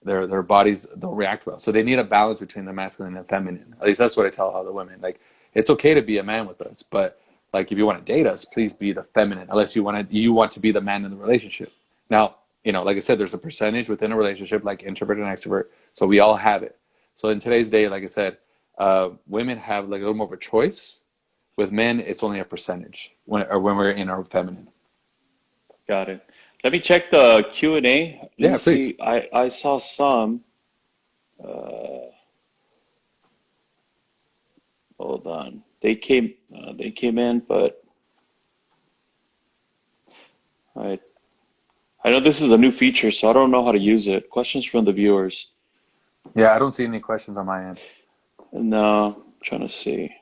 their bodies don't react well. So they need a balance between the masculine and feminine. At least that's what I tell all the women. Like, it's okay to be a man with us, but like if you want to date us, please be the feminine. Unless you want to be the man in the relationship. Now, like I said, there's a percentage within a relationship like introvert and extrovert. So we all have it. So in today's day, like I said, women have like a little more of a choice. With men, it's only a percentage when we're in our feminine. Got it. Let me check the Q&A. Let Yeah, me please. see. I saw some. Uh, hold on. they came in, but I I know this is a new feature, so I don't know how to use it. Questions from the viewers. Yeah, I don't see any questions on my end. No, I'm trying to see.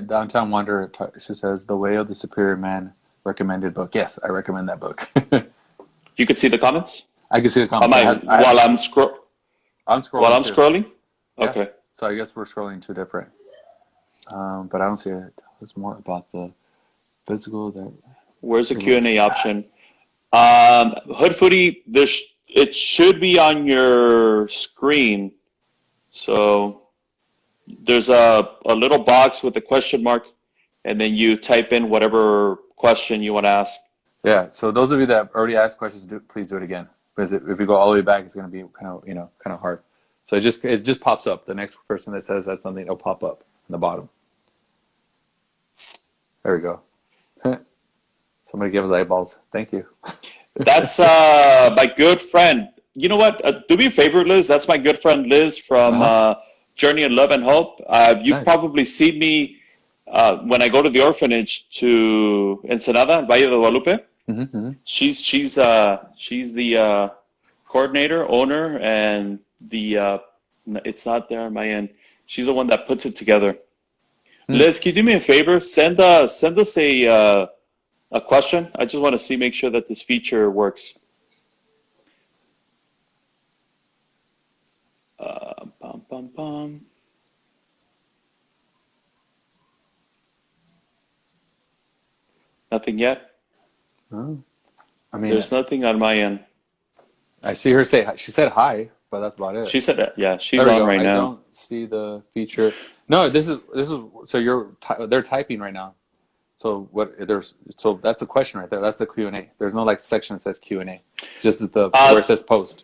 Downtown Wanderer, she says, The Way of the Superior Man, recommended book. Yes, I recommend that book. You could see the comments? I can see the Am comments. I while I'm while scrolling I'm too. scrolling? Yeah. Okay. So I guess we're scrolling two different. But I don't see it. It's more about the physical. Where's the Relates. Q&A option? Hood Footy, it should be on your screen. So there's a little box with a question mark, and then you type in whatever question you want to ask. Yeah. So those of you that already asked questions, please do it again. Because if we go all the way back, it's going to be kind of hard. So it just pops up. The next person that says that something, it'll pop up in the bottom. There we go. Somebody give us eyeballs. Thank you. That's my good friend. You know what? Do me a favor, Liz. That's my good friend Liz from Journey of Love and Hope. You've Nice. probably seen me when I go to the orphanage to Ensenada, Valle de Guadalupe. Mm-hmm. She's the coordinator, owner, and it's not there on my end. She's the one that puts it together. Liz, can you do me a favor? Send us a question. I just want to make sure that this feature works. Bum, bum, bum. Nothing yet? Oh. I mean, There's nothing on my end. I see her say, she said hi, but that's about it. She said that, yeah, she's There we on go. right I now. don't see the feature. No, this is so they're typing right now. So so that's a question right there. That's the Q&A. There's no like section that says Q&A. It's just where it says post.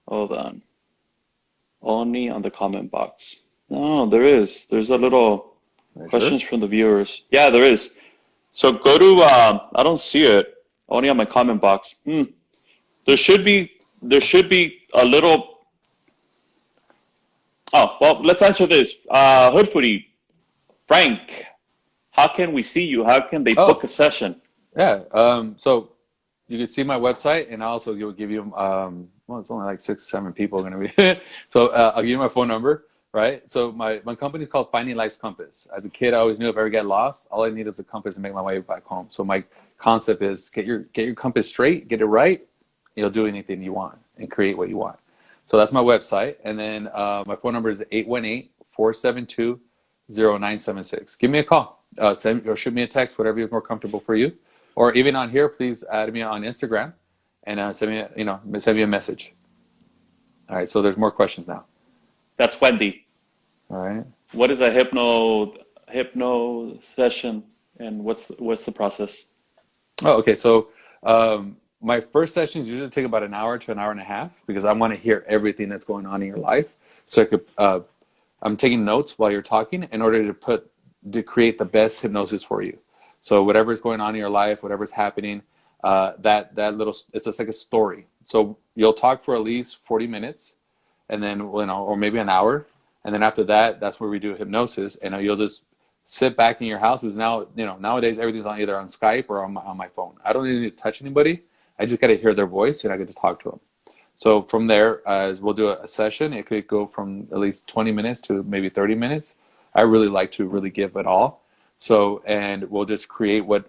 Hold on. Only on the comment box. No, there is. There's a little questions from the viewers. Yeah, there is. So go to I don't see it. Only on my comment box. There should be a little. Oh, well, let's answer this. Hood Footy, Frank, how can we see you? How can they book a session? Yeah. So you can see my website, and also will give you well, it's only like 6-7 people are going to be. So I'll give you my phone number, right? So my company is called Finding Life's Compass. As a kid, I always knew if I ever get lost, all I need is a compass to make my way back home. So my concept is get your compass straight, get it right, you'll do anything you want and create what you want. So that's my website. And then my phone number is 818-472-0976. Give me a call. Send or shoot me a text, whatever is more comfortable for you. Or even on here, please add me on Instagram and send me a message. All right, so there's more questions now. That's Wendy. All right. What is a hypno session, and what's the process? Oh, okay. So my first sessions usually take about an hour to an hour and a half because I want to hear everything that's going on in your life. So I'm taking notes while you're talking in order to create the best hypnosis for you. So whatever's going on in your life, whatever's happening, it's just like a story. So you'll talk for at least 40 minutes, and then or maybe an hour, and then after that, that's where we do hypnosis, and you'll just sit back in your house because nowadays everything's either on Skype or on my phone. I don't need to touch anybody. I just got to hear their voice and I get to talk to them. So from there, as we'll do a session, it could go from at least 20 minutes to maybe 30 minutes. I really like to really give it all. So, and we'll just create what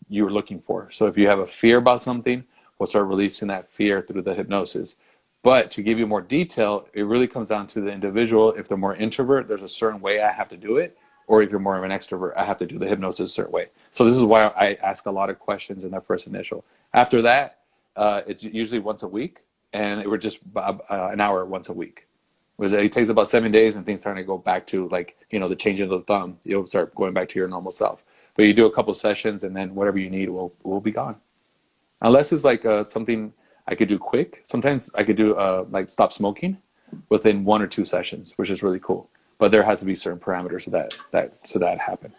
you're looking for. So if you have a fear about something, we'll start releasing that fear through the hypnosis. But to give you more detail, it really comes down to the individual. If they're more introvert, there's a certain way I have to do it. Or if you're more of an extrovert, I have to do the hypnosis a certain way. So this is why I ask a lot of questions in that first initial. After that, it's usually once a week, and we're just an hour once a week. It takes about 7 days, and things start to go back to the changing of the thumb. You'll start going back to your normal self. But you do a couple sessions, and then whatever you need will be gone. Unless it's like something I could do quick. Sometimes I could do like stop smoking within 1 or 2 sessions, which is really cool. But there has to be certain parameters so that happen.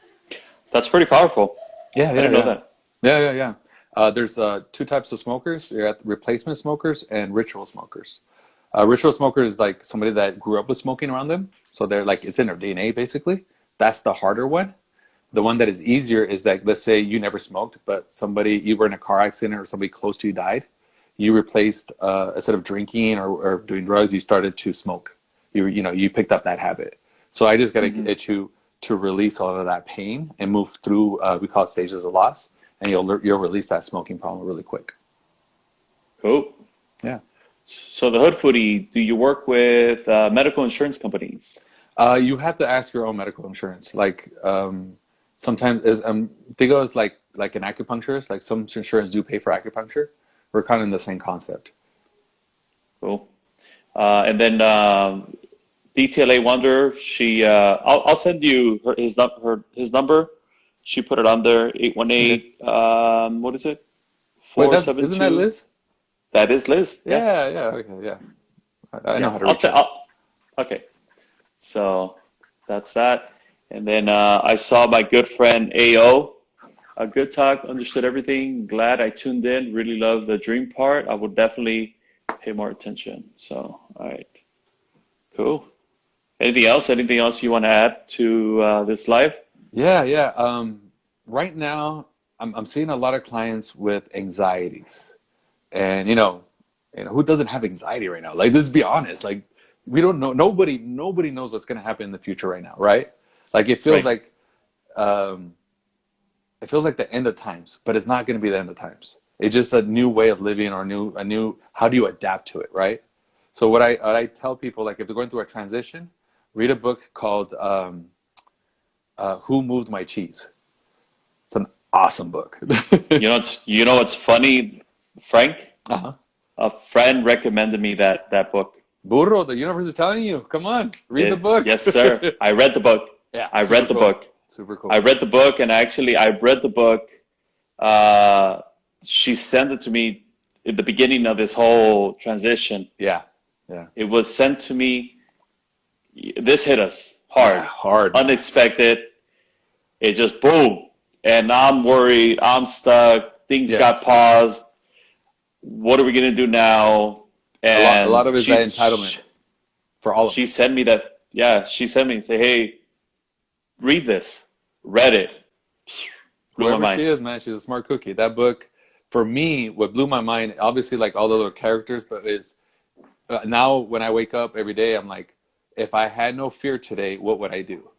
That's pretty powerful. Yeah, I didn't know that. Yeah. There's 2 types of smokers. You got replacement smokers and ritual smokers. Ritual smoker is like somebody that grew up with smoking around them. So they're like, it's in their DNA basically. That's the harder one. The one that is easier is that, let's say you never smoked, but you were in a car accident or somebody close to you died. You replaced, instead of drinking or doing drugs, you started to smoke. You picked up that habit. So I just got to get you to release all of that pain and move through, we call it stages of loss, and you'll release that smoking problem really quick. Cool. Yeah. So the Hood Foodie, do you work with medical insurance companies? You have to ask your own medical insurance. Like, sometimes think of it as like an acupuncturist. Like some insurance do pay for acupuncture. We're kind of in the same concept. Cool. And then DTLA Wonder, I'll send you his number. She put it on there, 818. What is it? Wait, 472. isn't that Liz? That is Liz. Yeah. Okay. Yeah. I know how to reach her. Okay. So that's that. And then I saw my good friend AO. A good talk, understood everything. Glad I tuned in. Really love the dream part. I will definitely pay more attention. So, all right. Cool. Anything else? Anything else you want to add to this live? Yeah. Right now, I'm seeing a lot of clients with anxieties, and who doesn't have anxiety right now? Like, let's be honest. Like, we don't know. Nobody knows what's going to happen in the future right now, right? Like, it feels Right. like the end of times, but it's not going to be the end of times. It's just a new way of living, or a new. How do you adapt to it, right? So what I tell people, like, if they're going through a transition, read a book called Who Moved My Cheese. It's an awesome book. You know what's funny, Frank? Uh-huh. A friend recommended me that book. Burro, the universe is telling you, come on, read the book. Yes, sir. I read the book. Yeah, I read the book. Super cool. I read the book, and actually, I read the book. She sent it to me at the beginning of this whole transition. Yeah. It was sent to me. This hit us hard, Yeah, hard. unexpected. It just boom, and I'm worried. I'm stuck. Things Yes. got paused. What are we gonna do now? And A lot of it is that entitlement for all of She us. sent me that. Yeah, she sent me and say, "Hey, read this." Read it. Blew my Whoever she mind. is, man, she's a smart cookie. That book, for me, what blew my mind, obviously, like all the other characters, but is now when I wake up every day, I'm like, if I had no fear today, what would I do?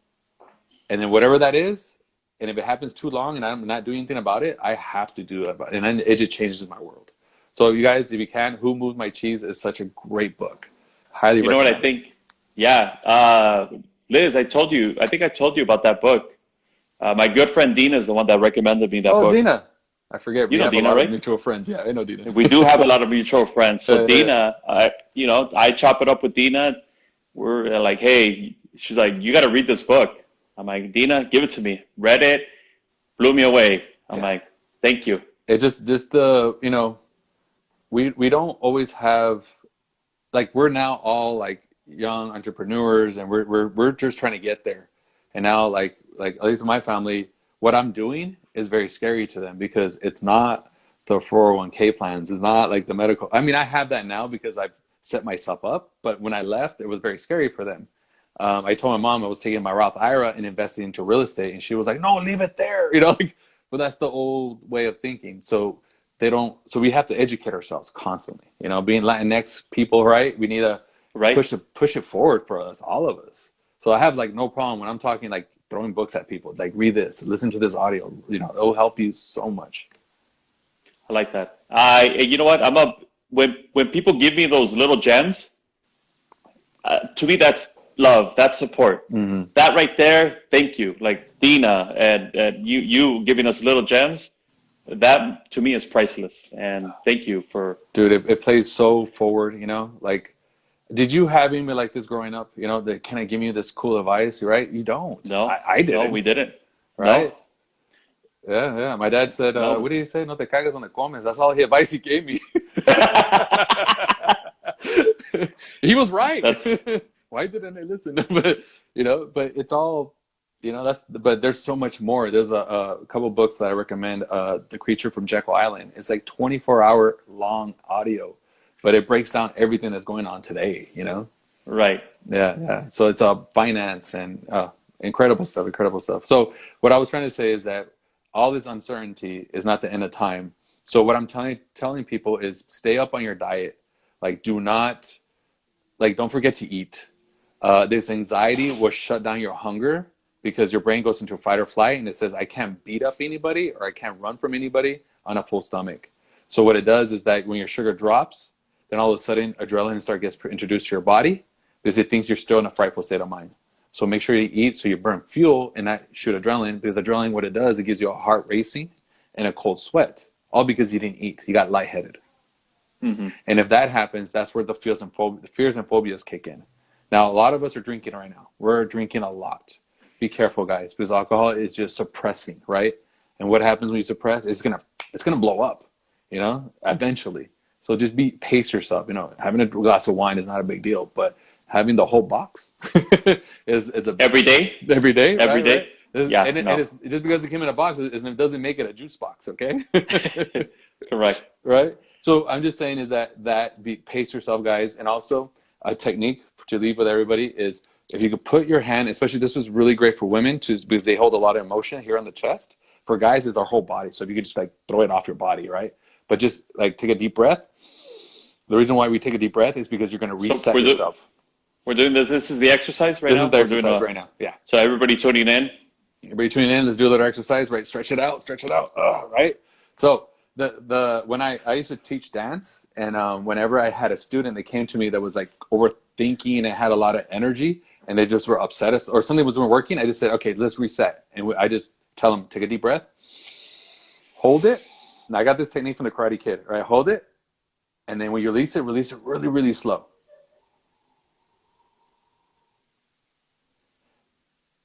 And then whatever that is, and if it happens too long and I'm not doing anything about it, I have to do it. And then it just changes my world. So you guys, if you can, Who Moved My Cheese is such a great book. Highly You know what I recommend. think? Yeah, Liz, I think I told you about that book. My good friend Dina is the one that recommended me that Oh, book. Dina. I forget. You We know have a Dina, lot of right? mutual friends. Yeah, I know Dina. We do have a lot of mutual friends. So Yeah. Dina, I chop it up with Dina. We're like, hey, she's like, you got to read this book. I'm like, Dina, give it to me. Read it, blew me away. I'm like, thank you. It just the, we don't always have, like, we're now all like young entrepreneurs, and we're just trying to get there. And now, like at least in my family, what I'm doing is very scary to them, because it's not the 401k plans. It's not like the medical. I mean, I have that now because I've set myself up, but when I left, it was very scary for them. I told my mom I was taking my Roth IRA and investing into real estate, and she was like, "No, leave it there." Like, but that's the old way of thinking. So they don't. So we have to educate ourselves constantly. Being Latinx people, right? We need to Right? push it forward for us, all of us. So I have like no problem when I'm talking, like throwing books at people, like, read this, listen to this audio. It'll help you so much. I like that. You know what? When people give me those little gems, to me that's love, that's support. That right there, thank you. Like Dina and you giving us little gems, that to me is priceless. And thank you for. Dude, it plays so forward. Like, did you have anybody like this growing up? That kind of give you this cool advice, right? You don't. No, I didn't. no, we didn't. Right? No. Yeah. My dad said, No. what do you say? No te cagas donde comes. That's all the advice he gave me. He was right. Why didn't I listen? But it's all, but there's so much more. There's a couple books that I recommend. The Creature from Jekyll Island. It's like 24-hour long audio but it breaks down everything that's going on today, you know? Right. Yeah, yeah. So it's finance and incredible stuff, incredible stuff. So what I was trying to say is that all this uncertainty is not the end of time. So what I'm telling people is stay up on your diet. Like do not don't forget to eat. This anxiety will shut down your hunger because your brain goes into fight or flight and it says I can't beat up anybody or I can't run from anybody on a full stomach. So what it does is that when your sugar drops, then all of a sudden adrenaline gets introduced to your body because it thinks you're still in a frightful state of mind. So make sure you eat so you burn fuel and not shoot adrenaline, because adrenaline, what it does, it gives you a heart racing and a cold sweat, all because you didn't eat. You got lightheaded. Mm-hmm. And if that happens, that's where the fears and phobias kick in. Now, a lot of us are drinking right now. We're drinking a lot. Be careful, guys, because alcohol is just suppressing, right? And what happens when you suppress? It's gonna blow up, you know, eventually. So just pace yourself. You know, having a glass of wine is not a big deal, but having the whole box is a Every day. every day, Every right, day. right? Yeah. And No. it's just because it came in a box, it doesn't make it a juice box, okay? Correct. Right? So I'm just saying is pace yourself, guys. And also a technique to leave with everybody is if you could put your hand, especially this was really great for women because they hold a lot of emotion here on the chest. For guys, it's our whole body. So if you could just like throw it off your body, right? But just like take a deep breath. The reason why we take a deep breath is because you're going to reset yourself. We're doing this. This is the exercise right now? This is the exercise right now. Yeah. So everybody tuning in. Everybody tuning in. Let's do a little exercise, right? Stretch it out. Right? So when I used to teach dance, and whenever I had a student that came to me that was like overthinking and had a lot of energy, and they just were upset or something wasn't working, I just said, okay, let's reset. And I just tell them, take a deep breath, hold it. And I got this technique from the Karate Kid, right? Hold it. And then when you release it really, really slow.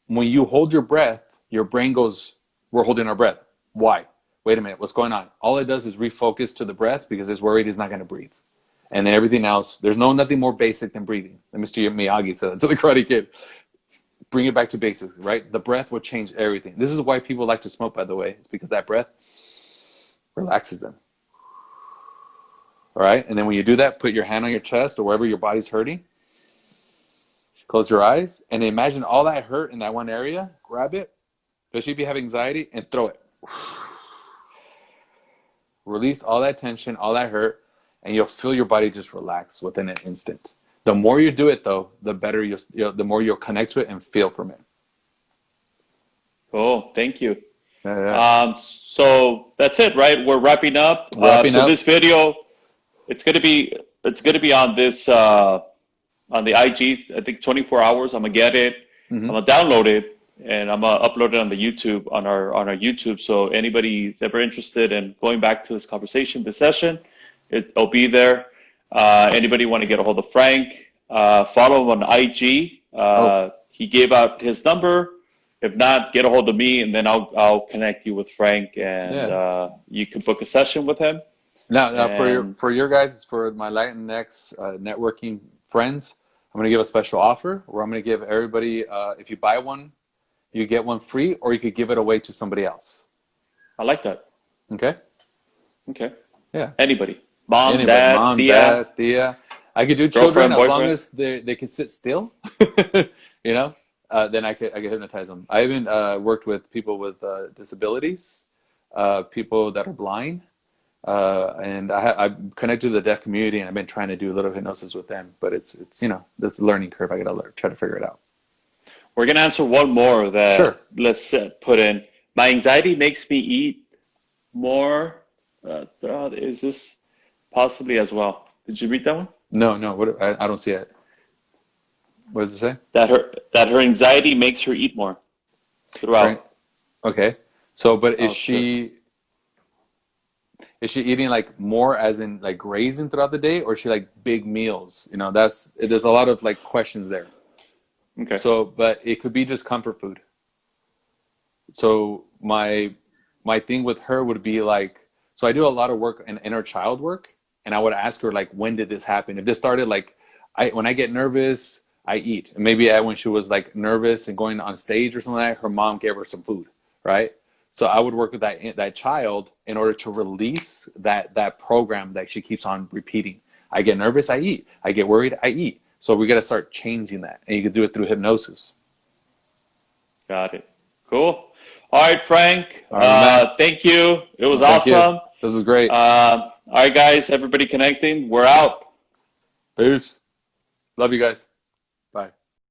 When you hold your breath, your brain goes, we're holding our breath. Why? Wait a minute, what's going on? All it does is refocus to the breath because it's worried it's not going to breathe. And then everything else, there's nothing more basic than breathing. And Mr. Miyagi said that to the Karate Kid. Bring it back to basics, right? The breath will change everything. This is why people like to smoke, by the way. It's because that breath relaxes them. All right? And then when you do that, put your hand on your chest or wherever your body's hurting. Close your eyes and imagine all that hurt in that one area. Grab it, especially if you have anxiety, and throw it. Release all that tension, all that hurt, and you'll feel your body just relax within an instant. The more you do it, though, the better the more you'll connect to it and feel from it. Oh, thank you. Yeah. So that's it, right? We're wrapping up. So this video, it's gonna be on this on the IG. I think 24 hours. I'm gonna get it. I'm gonna download it, and I'm gonna upload it on the YouTube on our YouTube. So anybody's ever interested in going back to this conversation, this session, it'll be there. Anybody want to get a hold of Frank? Follow him on IG. He gave out his number. If not, get a hold of me, and then I'll connect you with Frank, and you can book a session with him. Now for your guys, for my Latinx networking friends, I'm going to give a special offer where I'm going to give everybody, if you buy one, you get one free, or you could give it away to somebody else. I like that. Okay. Yeah. Anybody. Mom, dad, tia. I could do children as long as they can sit still. You know, then I could hypnotize them. I even worked with people with disabilities, people that are blind, and I'm connected to the deaf community, and I've been trying to do a little hypnosis with them. But it's that's a learning curve. I gotta try to figure it out. We're gonna answer one more that let's put in. My anxiety makes me eat more. Is this possibly as well? Did you read that one? No. What? I don't see it. What does it say? That her anxiety makes her eat more throughout. Right. Okay. So, but is she eating like more as in like grazing throughout the day, or is she like big meals? You know, there's a lot of like questions there. Okay. So, but it could be just comfort food. So my thing with her would be like, so I do a lot of work in inner child work, and I would ask her like, when did this happen? If this started like, when I get nervous, I eat. And maybe when she was like nervous and going on stage or something like that, her mom gave her some food, right? So I would work with that child in order to release that program that she keeps on repeating. I get nervous, I eat. I get worried, I eat. So we got to start changing that. And you can do it through hypnosis. Got it. Cool. All right, Frank. All right, man. Thank you. It was Thank you. awesome. This is great. All right, guys. Everybody connecting. We're out. Peace. Love you guys. Bye.